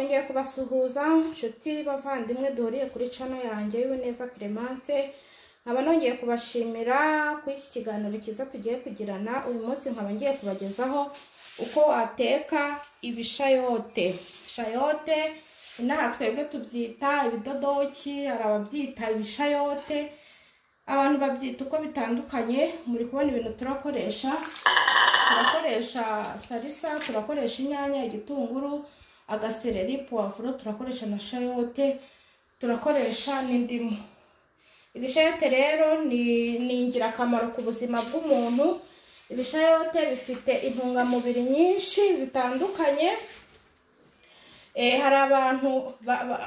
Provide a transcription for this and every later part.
Ngiye kubasuhuza inshuti bavandimwe duhuriye kuri channel yanjye y'Uwineza Clemence. Nkaba nongeye kubashimira ku iki kiganiro kiza tugiye kugirana uyu munsi. Nkaba ngiye kubagezaho uko wateka ibishayote. Shayote inaha twebwe tubyita ibidodoki, hari ababyita ibishayote, abantu babyita uko bitandukanye. Muri kubona ibintu turakoresha salisa, turakoresha inyanya, igitunguru, agasereri, poivro, turakoresha na shayote, turakoresha n'indimu. Ibishayote rero ni ingirakamaro ku buzima bw'umuntu. Ibishayote bifite intungamubiri nyinshi zitandukanye. Hari abantu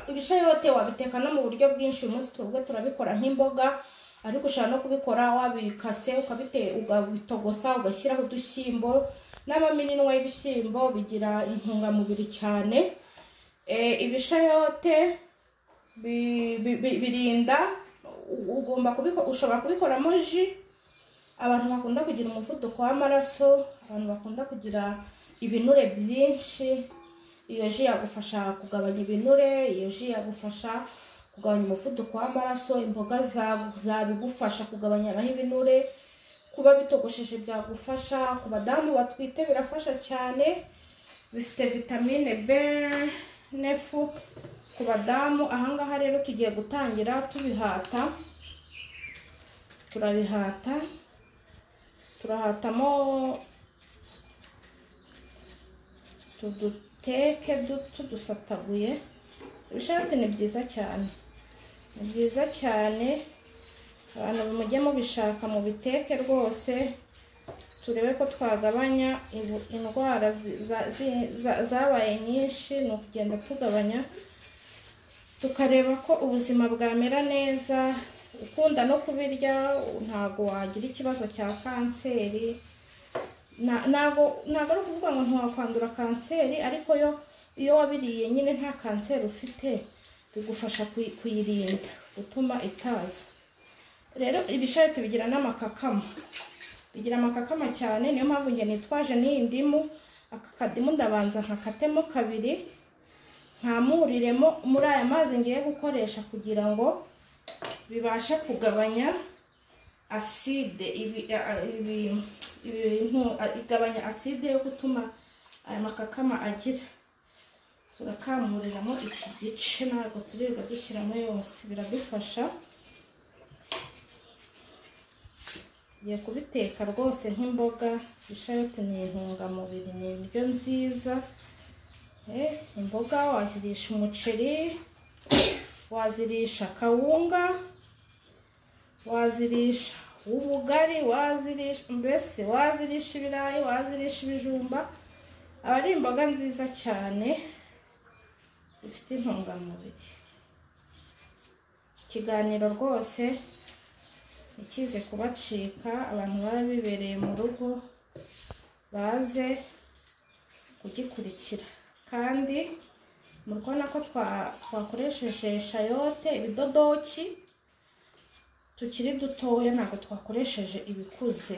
ibishayote wabiteka no mu buryo bwinshi. Umunsi twebwe turabikora nk'imboga, ariko ushaka no kubikora wabikase ukabitogosa ugashyiraho udushyimbo n'amaminwa y'ibishyimbo. Bigira intungamubiri cyane. Ibishayote birinda, ushobora kubikoramo ji. Abantu bakunda kugira umuvuduko w'amaraso, abantu bakunda kugira ibinure byinshi, iyo ji yagufasha kugabanya ibinure, iyo ji yagufasha kugabanya umuvuduko w'amaraso. Imboga zabigufasha kugabanya naho ibinure. Kuba bitogosheje byagufasha. Ku badamu batwite birafasha cyane, bifite vitamine B9 ku badamu. Ahangaha rero tugiye gutangira tubihata. Turahatamo tuduteke tudusataguye. Ibishayote ni byiza cyane, ni byiza cyane. Abantu mujye mubishaka mu biteke rwose, turebe ko twagabanya indwara zabaye nyinshi. Ni ukugenda tugabanya, tukareba ko ubuzima bwamera neza. Ukunda no kubirya ntago wagira ikibazo cya kanseri. Ntago ari ukuvuga ngo ntiwakwandura kanseri, ariko iyo wabiriye nyine nta kanseri ufite, bigufasha kuyirinda, gutuma itaza. Rero ibishayote bigira n'amakakama, bigira amakakama cyane. Niyo mpamvu njye nitwaje n'iyi ndimu. Aka kadimu ndabanza nkakatemo kabiri, nkamuriremo muri aya mazi ngiye gukoresha, kugira ngo bibashe kugabanya aside, igabanya aside yo gutuma aya makakama agira. Turakamuriramo iki gice, ntabwo turirwa dushyiramo yose, biradufasha. Ngiye kubiteka rwose nk'imboga. Ibishayote ni intungamubiri, ni indyo nziza. Imboga wazirisha umuceri, wazirisha kawunga, wazirisha ubugari, mbese wazirisha ibirayi, wazirisha ibijumba. Aba ari imboga nziza cyane zifite intungamubiri. Iki kiganiro rwose ntikize kubacika. Abantu baba bibereye mu rugo baze kugikurikira. Kandi murabona ko twakoresheje shayote, ibidodoki tukiri dutoya, ntabwo twakoresheje ibikuze,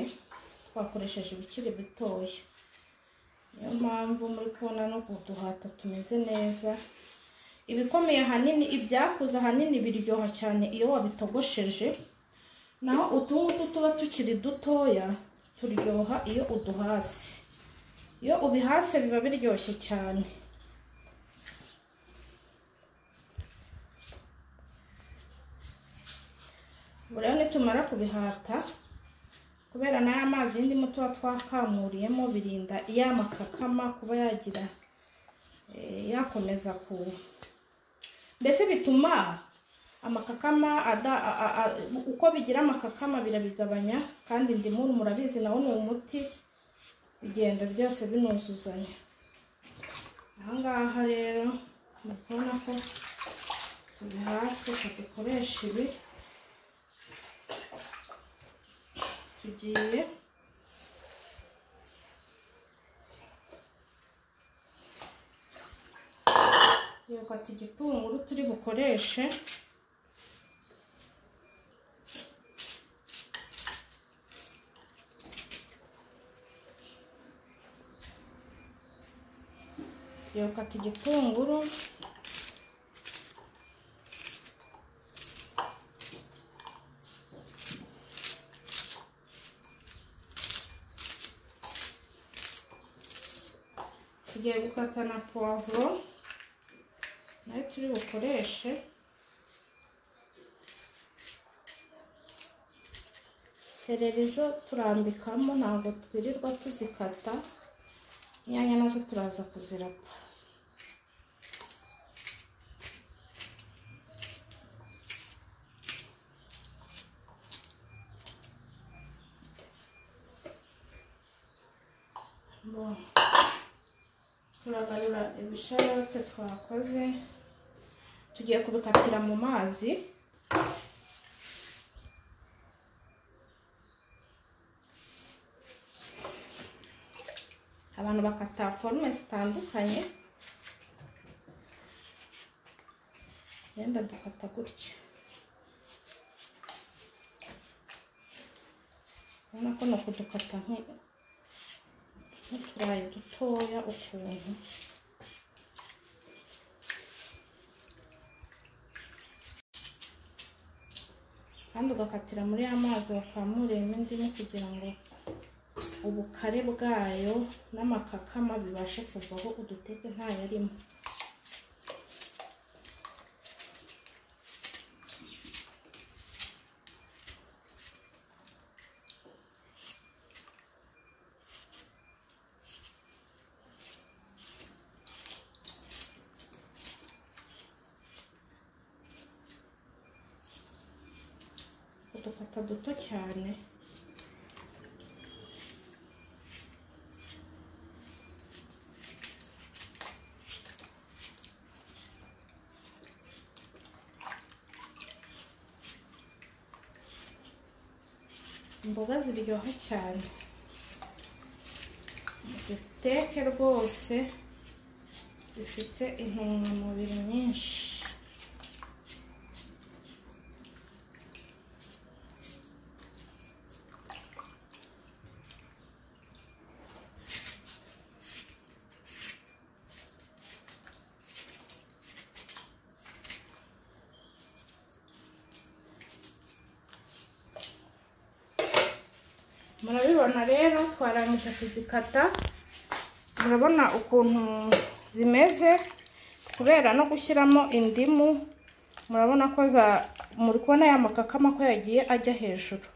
twakoresheje ibikiri bitoya. Niyo mpamvu muri kubona no kuduhata tumeze neza. Ibikomeye ahanini, ibyakuze ahanini biryoha cyane iyo wabitogosheje, naho utungutu tuba tukiri dutoya turyoha iyo uduhase. Iyo ubihase biba biryoshye cyane. Rero nitumara kubihata, kubera n'aya mazi y'indimu tuba twakamuriyemo, birinda ya makakama kuba yakomeza mbese bituma amakakama uko bigira amakakama birabigabanya. Kandi indimu murabizi nawo ni umuti, bigenda byose binuzuzanya. Ahangaha rero murabona ko tubihase, dukoresha ibi. Tugiye gukata igitunguru turi bukoreshe. tugiye gukata igitunguru, tugiye gukata na poivro nayo turi bukoreshe, seleri zo turambikamo ntabwo twirirwa tuzikata, inyanya nazo turaza kuzirapa. Turagarura ibishayote twakoze, tugiye kubikatira mu mazi. Abantu bakata forme zitandukanye, yenda dukata gutya. Urabona ko no kudukata nk'uturayi dutoya ukuntu. Kandi ugakatira muri ya mazi wakamuriyemo indimu kugira ngo ubukare bwayo n'amakakama bibashe kuvaho, uduteke ntayarimo. Udukata duto cyane. Imboga ziryoha cyane, ziteke rwose, zifite intungamubiri nyinshi. Murabibona rero twarangije kuzikata, murabona ukuntu zimeze kubera no gushyiramo indimu. Murabona ko muri kubona ya makakama ko yagiye ajya hejuru.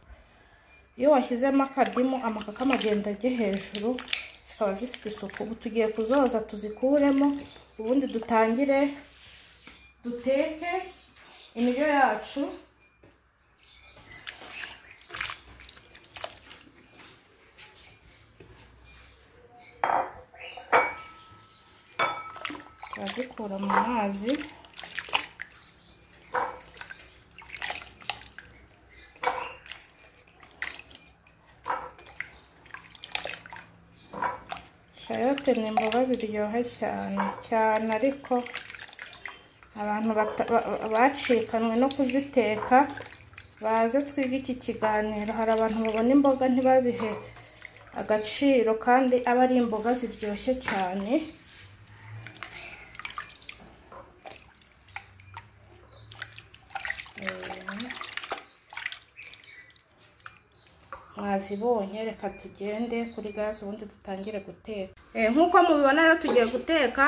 Iyo washyizemo akadimu amakakama agenda ajya hejuru, zikaba zifite isuku. Ubu tugiye kuzoza tuzikuremo, ubundi dutangire duteke indyo yacu. Turazikura mu mazi, shayote ni imboga ziryoha cyane, ariko abantu bacikanwe no kuziteka baze twiga iki kiganiro. Hari abantu babona imboga ntibabihe agaciro, kandi aba ari imboga ziryoshye cyane. Mwazibonye, reka tugende kuri gaze ubundi dutangire guteka. Nk'uko mubibona rero tugiye guteka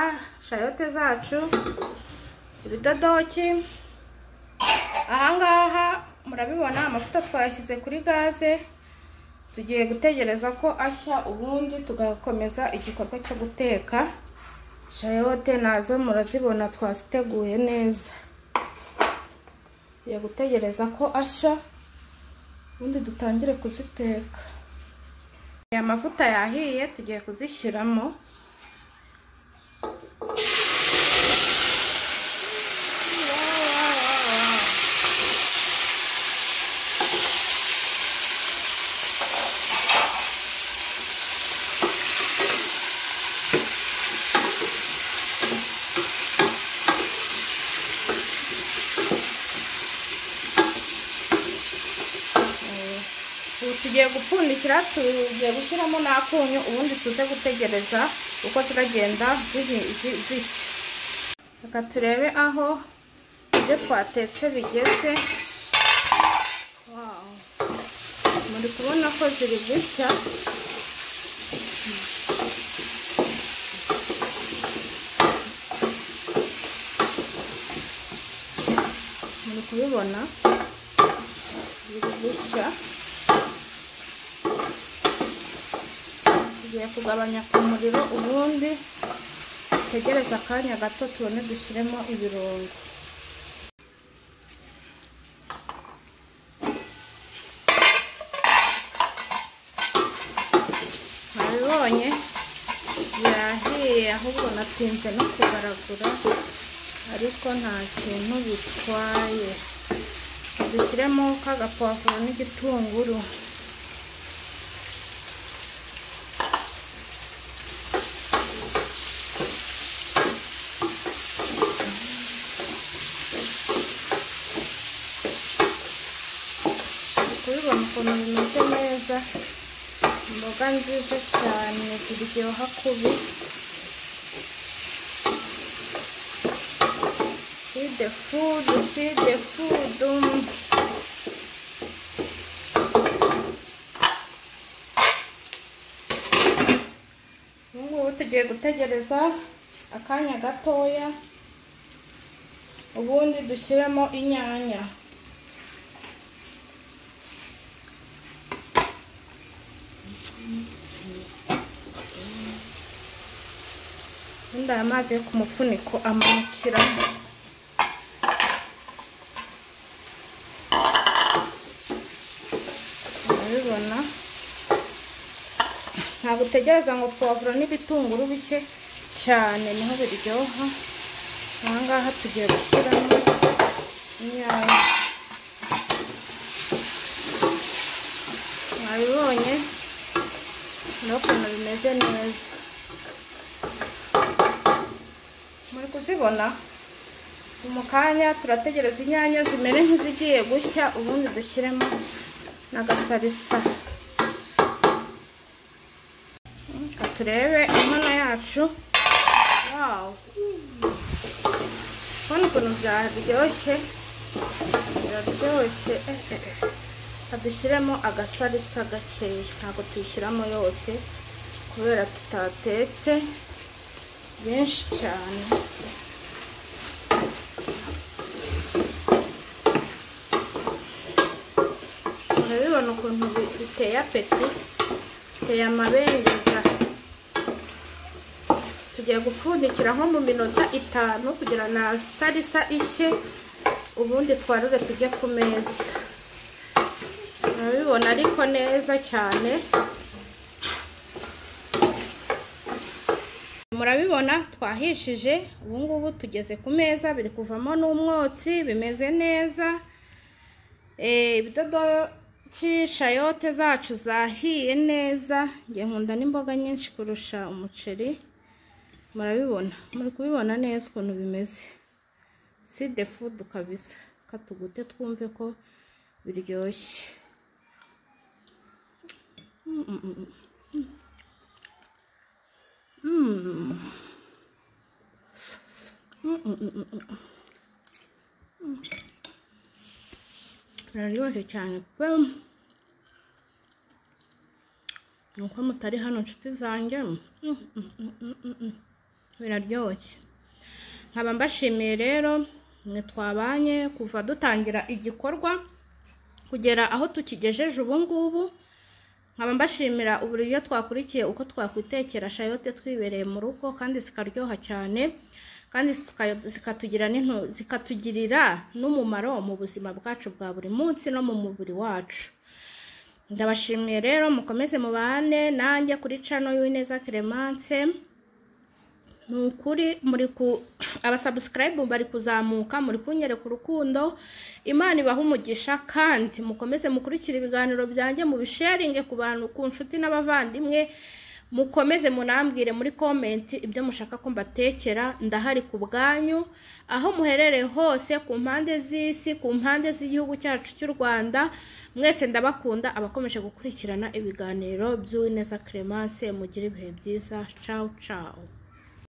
shayote zacu, ibidodoki. Ahangaha murabibona amavuta twayashyize kuri gaze, tugiye gutegereza ko ashya ubundi tugakomeza igikorwa cyo guteka. Shayote nazo murazibona twaziteguye neza, tugiye gutegereza ko ashya ubundi dutangire kuziteka. Aya mavuta yahiye tugiye kuzishyiramo. Tugiye gupfundikira, tugiye gushyiramo n'akunyu ubundi tuze gutegereza uko ziragenda zishya. Reka turebe aho ibyo twatetse bigeze. Wow, muri kubona ko ziri gushya. Muri kubibona ziri gushya. Tugiye kugabanya ku muriro, ubundi tegereza akanya gato tubone dushyiremo ibirungo. Nabibonye birahiye, ahubwo natinze no kugaragura, ariko nta kintu bitwaye. Dushyiremo k'agapavuro n'igitunguru. Kubibona ukuntu bimeze neza, imboga nziza cyane ziryoha kubi. See the food. Ngubu tugiye gutegereza akanya gatoya, ubundi dushyiremo inyanya. Aya amazi yo ku mufuniko amanukiramo. Urabibona, ntabwo utegereza ngo pavuro n'ibitunguru bike cyane niho biryoha. Aha ngaha tugiye gushyiramo inyanya. Mwabibonye n'ukuntu bimeze neza. Muri kuzibona, mu kanya turategereza inyanya zimere nk'izigiye gushya, ubundi dushyiremo n'agasalisa. Reka turebe inkono yacu. Wow, ubona ukuntu byaryoshye, biraryoshye. Dushyiremo agasalisa gakeya, ntabwo tuyishyiramo yose kubera tutatetse benshi cyane. Urabibona ukuntu biteye apeti, biteye amabengeza. Tugiye gupfundikira nko mu minota 5 kugira na salisa ishye, ubundi twarure tujye ku meza. Urabibona ariko neza cyane. Murabibona twahishije, ubu ngubu tugeze ku meza, biri kuvamo n'umwotsi, bimeze neza. Ibidodoki shayote zacu zahiye neza. Ngiye nkunda n'imboga nyinshi kurusha umuceri. Murabibona, muri kubibona neza ukuntu bimeze. See the food kabisa. Katugute twumve ko biryoshye. Biraryoshye cyane pe. Nuko mutari hano nshuti zanjye, biraryoshye. Nkaba mbashimiye rero mwe twabanye kuva dutangira igikorwa kugera aho tukigejeje ubu ngubu. Nkaba mbashimira uburyo twakurikiye uko twakwitekera shayote twibereye mu rugo, kandi zikaryoha cyane, kandi zikatugirira n'umumaro mu buzima bwacu bwa buri munsi no mu mubiri wacu. Ndabashimiye rero, mukomeze mubane nanjye kuri channel y'Uwineza Clemence. Nukuri muri ku abasubscribe bari kuzamuka, muri kunyereka urukundo. Imana ibaha umugisha, kandi mukomeze mukurikira ibiganiro byanjye, mu bisharinge ku bantu, ku nshuti n'abavandimwe, mukomeze munambwire muri comment ibyo mushaka ko mbatekera, ndahari ku bwanyu aho muherereye hose, ku mpande z'isi, ku mpande z'igihugu cyacu cy'u Rwanda. Mwese ndabakunda, abakomeje gukurikirana ibiganiro by'Uwineza Clemence, mugire ibihe byiza. Ciao ciao.